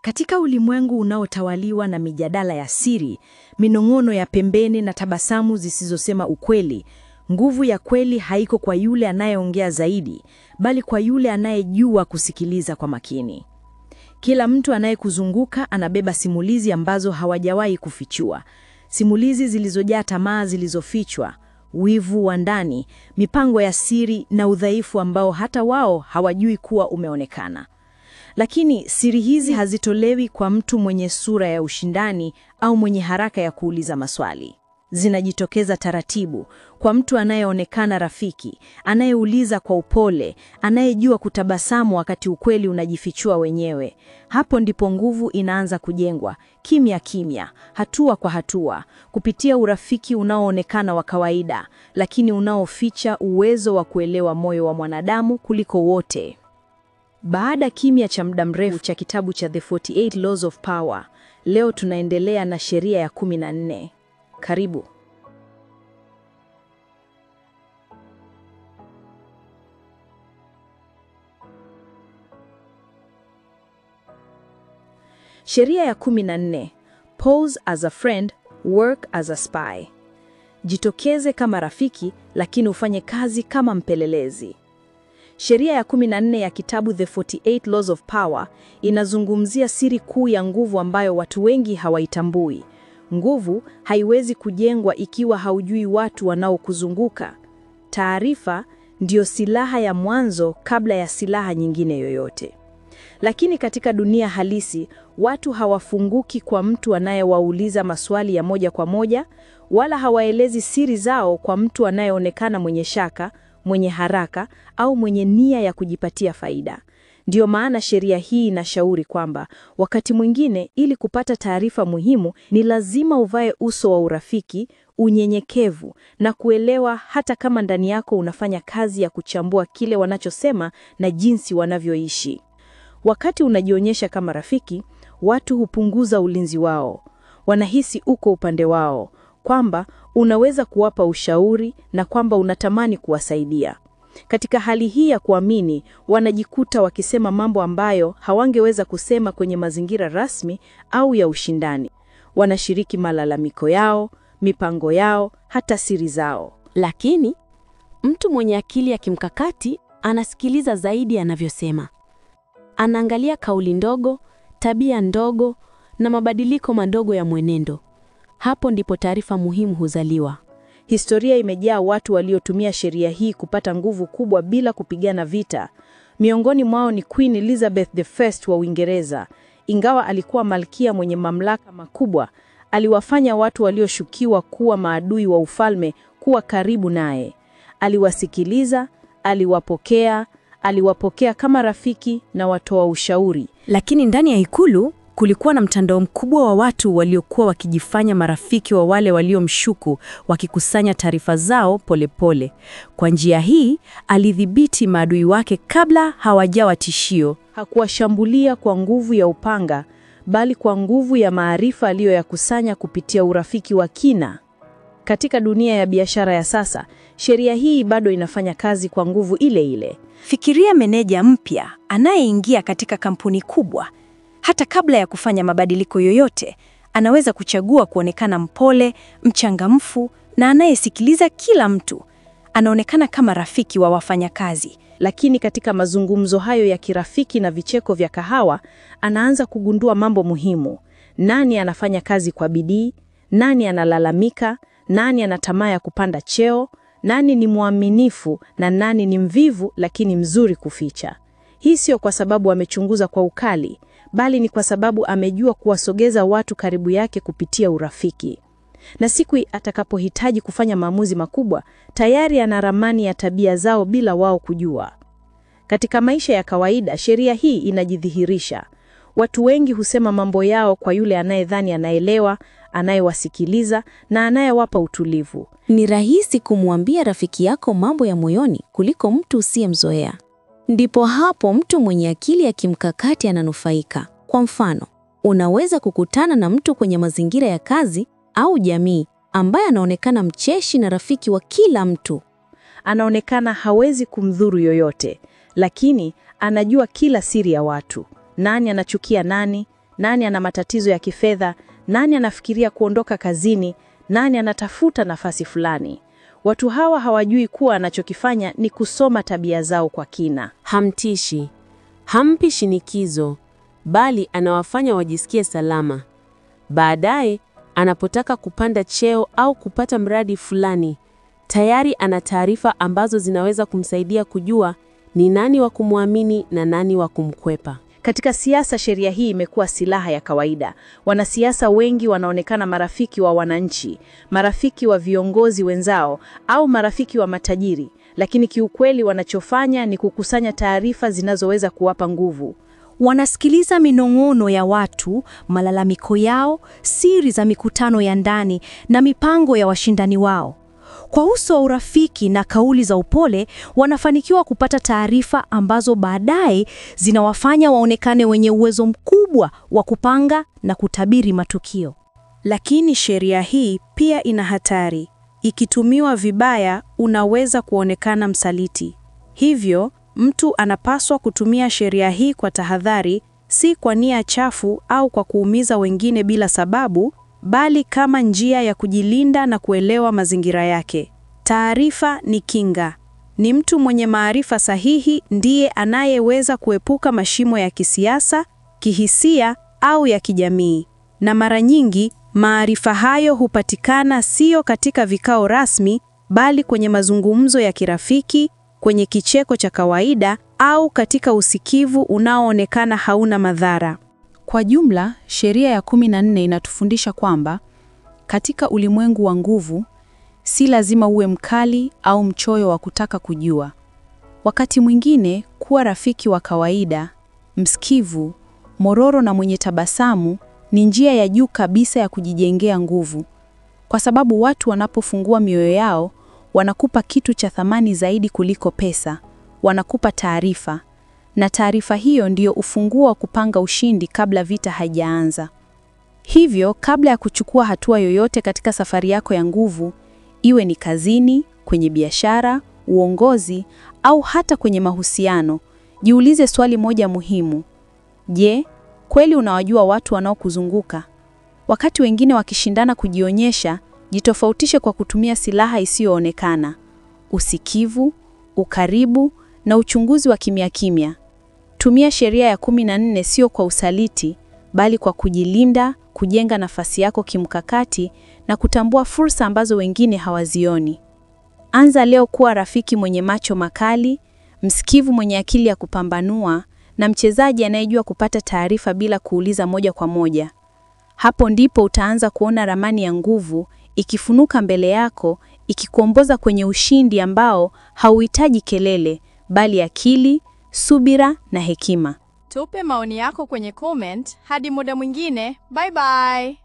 Katika ulimwengu unaotawaliwa na mijadala ya siri, minong'ono ya pembeni na tabasamu zisizosema ukweli, nguvu ya kweli haiko kwa yule anayeongea zaidi, bali kwa yule anayejua kusikiliza kwa makini. Kila mtu anayekuzunguka anabeba simulizi ambazo hawajawahi kufichua. Simulizi zilizojaa tamaa zilizofichwa, wivu wa ndani, mipango ya siri na udhaifu ambao hata wao hawajui kuwa umeonekana. Lakini siri hizi hazitolewi kwa mtu mwenye sura ya ushindani au mwenye haraka ya kuuliza maswali. Zinajitokeza taratibu kwa mtu anayeonekana rafiki, anayeuliza kwa upole, anayejua kutabasamu wakati ukweli unajifichua wenyewe. Hapo ndipo nguvu inaanza kujengwa, kimya kimya, hatua kwa hatua, kupitia urafiki unaoonekana wa kawaida, lakini unaoficha uwezo wa kuelewa moyo wa mwanadamu kuliko wote. Baada kimya cha muda mrefu cha kitabu cha The 48 Laws of Power, leo tunaendelea na sheria ya 14. Karibu. Sheria ya 14. Pose as a friend, work as a spy. Jitokeze kama rafiki, lakini ufanye kazi kama mpelelezi. Sheria ya 14 ya kitabu The 48 Laws of Power inazungumzia siri kuu ya nguvu ambayo watu wengi hawaitambui. Nguvu haiwezi kujengwa ikiwa haujui watu wanaokuzunguka. Taarifa ndiyo silaha ya mwanzo kabla ya silaha nyingine yoyote. Lakini katika dunia halisi, watu hawafunguki kwa mtu anayewauliza maswali ya moja kwa moja, wala hawaelezi siri zao kwa mtu anayeonekana mwenye shaka, mwenye haraka au mwenye nia ya kujipatia faida. Ndiyo maana sheria hii inashauri kwamba wakati mwingine ili kupata taarifa muhimu ni lazima uvae uso wa urafiki, unyenyekevu na kuelewa hata kama ndani yako unafanya kazi ya kuchambua kile wanachosema na jinsi wanavyoishi. Wakati unajionyesha kama rafiki, watu hupunguza ulinzi wao. Wanahisi uko upande wao, kwamba unaweza kuwapa ushauri na kwamba unatamani kuwasaidia. Katika hali hii ya kuamini, wanajikuta wakisema mambo ambayo hawangeweza kusema kwenye mazingira rasmi au ya ushindani. Wanashiriki malalamiko yao, mipango yao, hata siri zao. Lakini mtu mwenye akili ya kimkakati anasikiliza zaidi anavyosema. Anaangalia kauli ndogo, tabia ndogo na mabadiliko madogo ya mwenendo. Hapo ndipo taarifa muhimu huzaliwa. Historia imejaa watu waliotumia sheria hii kupata nguvu kubwa bila kupigana vita. Miongoni mwao ni Queen Elizabeth I wa Uingereza. Ingawa alikuwa malkia mwenye mamlaka makubwa, aliwafanya watu walioshukiwa kuwa maadui wa ufalme kuwa karibu naye. Aliwasikiliza, aliwapokea kama rafiki na watoa ushauri. Lakini ndani ya ikulu kulikuwa na mtandao mkubwa wa watu waliokuwa wakijifanya marafiki wa wale waliomshuku, wakikusanya taarifa zao polepole. Kwa njia hii, alidhibiti maadui wake kabla hawajawa tishio. Hakuwashambulia kwa nguvu ya upanga, bali kwa nguvu ya maarifa aliyoyakusanya kupitia urafiki wa kina. Katika dunia ya biashara ya sasa, sheria hii bado inafanya kazi kwa nguvu ile ile. Fikiria meneja mpya anayeingia katika kampuni kubwa. Hata kabla ya kufanya mabadiliko yoyote, anaweza kuchagua kuonekana mpole, mchangamfu na anayesikiliza kila mtu. Anaonekana kama rafiki wa wafanyakazi. Lakini katika mazungumzo hayo ya kirafiki na vicheko vya kahawa, anaanza kugundua mambo muhimu. Nani anafanya kazi kwa bidii? Nani analalamika? Nani ana tamaa ya kupanda cheo? Nani ni mwaminifu na nani ni mvivu lakini mzuri kuficha? Hii sio kwa sababu amechunguza kwa ukali, bali ni kwa sababu amejua kuwasogeza watu karibu yake kupitia urafiki. Na siku atakapohitaji kufanya maamuzi makubwa, tayari ana ramani ya tabia zao bila wao kujua. Katika maisha ya kawaida, sheria hii inajidhihirisha. Watu wengi husema mambo yao kwa yule anayedhani anaelewa, anayewasikiliza na anayewapa utulivu. Ni rahisi kumwambia rafiki yako mambo ya moyoni kuliko mtu usiyemzoea. Ndipo hapo mtu mwenye akili ya kimkakati ananufaika. Kwa mfano, unaweza kukutana na mtu kwenye mazingira ya kazi au jamii ambaye anaonekana mcheshi na rafiki wa kila mtu. Anaonekana hawezi kumdhuru yoyote, lakini anajua kila siri ya watu. Nani anachukia nani, nani ana matatizo ya kifedha, nani anafikiria kuondoka kazini, nani anatafuta nafasi fulani. Watu hawa hawajui kuwa anachokifanya ni kusoma tabia zao kwa kina. Hamtishi, hampi shinikizo, bali anawafanya wajisikie salama. Baadaye, anapotaka kupanda cheo au kupata mradi fulani, tayari ana taarifa ambazo zinaweza kumsaidia kujua ni nani wa kumwamini na nani wa kumkwepa. Katika siasa, sheria hii imekuwa silaha ya kawaida. Wanasiasa wengi wanaonekana marafiki wa wananchi, marafiki wa viongozi wenzao au marafiki wa matajiri, lakini kiukweli wanachofanya ni kukusanya taarifa zinazoweza kuwapa nguvu. Wanasikiliza minong'ono ya watu, malalamiko yao, siri za mikutano ya ndani na mipango ya washindani wao. Kwa uso wa urafiki na kauli za upole, wanafanikiwa kupata taarifa ambazo baadaye zinawafanya waonekane wenye uwezo mkubwa wa kupanga na kutabiri matukio. Lakini sheria hii pia ina hatari. Ikitumiwa vibaya, unaweza kuonekana msaliti. Hivyo, mtu anapaswa kutumia sheria hii kwa tahadhari, si kwa nia chafu au kwa kuumiza wengine bila sababu, bali kama njia ya kujilinda na kuelewa mazingira yake. Taarifa ni kinga. Ni mtu mwenye maarifa sahihi ndiye anayeweza kuepuka mashimo ya kisiasa, kihisia au ya kijamii. Na mara nyingi, maarifa hayo hupatikana sio katika vikao rasmi, bali kwenye mazungumzo ya kirafiki, kwenye kicheko cha kawaida au katika usikivu unaoonekana hauna madhara. Kwa jumla, sheria ya 14 inatufundisha kwamba katika ulimwengu wa nguvu, si lazima uwe mkali au mchoyo wa kutaka kujua. Wakati mwingine, kuwa rafiki wa kawaida, msikivu, mororo na mwenye tabasamu ni njia ya juu kabisa ya kujijengea nguvu. Kwa sababu watu wanapofungua mioyo yao, wanakupa kitu cha thamani zaidi kuliko pesa, wanakupa taarifa. Na taarifa hiyo ndiyo ufunguo wa kupanga ushindi kabla vita haijaanza. Hivyo, kabla ya kuchukua hatua yoyote katika safari yako ya nguvu, iwe ni kazini, kwenye biashara, uongozi, au hata kwenye mahusiano, jiulize swali moja muhimu. Je, kweli unawajua watu wanaokuzunguka? Wakati wengine wakishindana kujionyesha, jitofautishe kwa kutumia silaha isiyoonekana: usikivu, ukaribu na uchunguzi wa kimya kimya. Tumia sheria ya 14 sio kwa usaliti, bali kwa kujilinda, kujenga nafasi yako kimkakati na kutambua fursa ambazo wengine hawazioni. Anza leo kuwa rafiki mwenye macho makali, msikivu mwenye akili ya kupambanua na mchezaji anayejua kupata taarifa bila kuuliza moja kwa moja. Hapo ndipo utaanza kuona ramani ya nguvu ikifunuka mbele yako, ikikuongoza kwenye ushindi ambao hauhitaji kelele, bali akili, subira na hekima. Tupe maoni yako kwenye comment. Hadi muda mwingine. Bye bye.